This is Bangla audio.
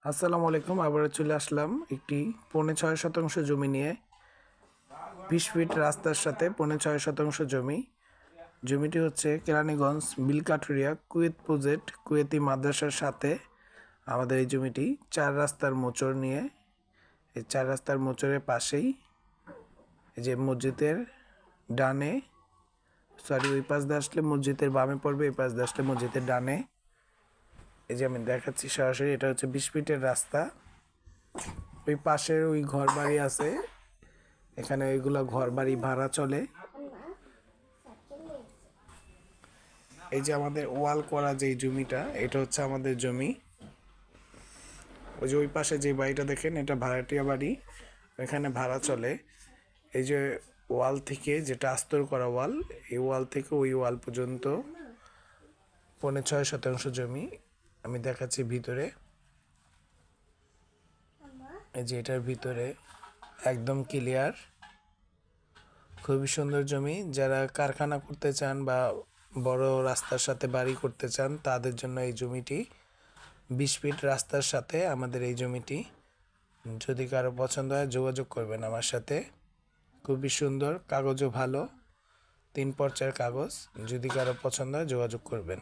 আসসালামু আলাইকুম। আবারও চলে আসলাম একটি 6.5 শতাংশ জমি নিয়ে। 20 ফিট রাস্তার সাথে 6.5 শতাংশ জমি। জমিটি হচ্ছে কেরানীগঞ্জ বিলকাঠুরিয়া কুয়েত প্রজেক্ট কুয়েতি মাদ্রাসার সাথে। আমাদের এই জমিটি 4 রাস্তার মোচড় নিয়ে, এই 4 রাস্তার মোচড়ের পাশেই এই যে মসজিদের ডানে, ওই পাশ দিয়ে আসলে মসজিদের বামে পড়বে, এই পাশ দিয়ে আসলে মসজিদের ডানে। এই যে আমি দেখাচ্ছি সরাসরি, এটা হচ্ছে 20 ফিটের রাস্তা। ওই পাশের ওই ঘর বাড়ি আছে, এখানে ওইগুলো ঘর বাড়ি ভাড়া চলে। এই যে আমাদের ওয়াল করা যে জমিটা, এটা হচ্ছে আমাদের জমি। ওই যে ওই পাশে যে বাড়িটা দেখেন, এটা ভাড়াটিয়া বাড়ি, এখানে ভাড়া চলে। এই যে ওয়াল থেকে যেটা আস্তর করা ওয়াল, এই ওয়াল থেকে ওই ওয়াল পর্যন্ত 6.5 শতাংশ জমি। আমি দেখাচ্ছি ভিতরে, এই যে এটার ভিতরে একদম ক্লিয়ার, খুবই সুন্দর জমি। যারা কারখানা করতে চান বা বড় রাস্তার সাথে বাড়ি করতে চান, তাদের জন্য এই জমিটি। 20 ফিট রাস্তার সাথে আমাদের এই জমিটি। যদি কারো পছন্দ হয় যোগাযোগ করবেন আমার সাথে। খুবই সুন্দর, কাগজও ভালো, 3 পর্চার কাগজ। যদি কারো পছন্দ হয় যোগাযোগ করবেন।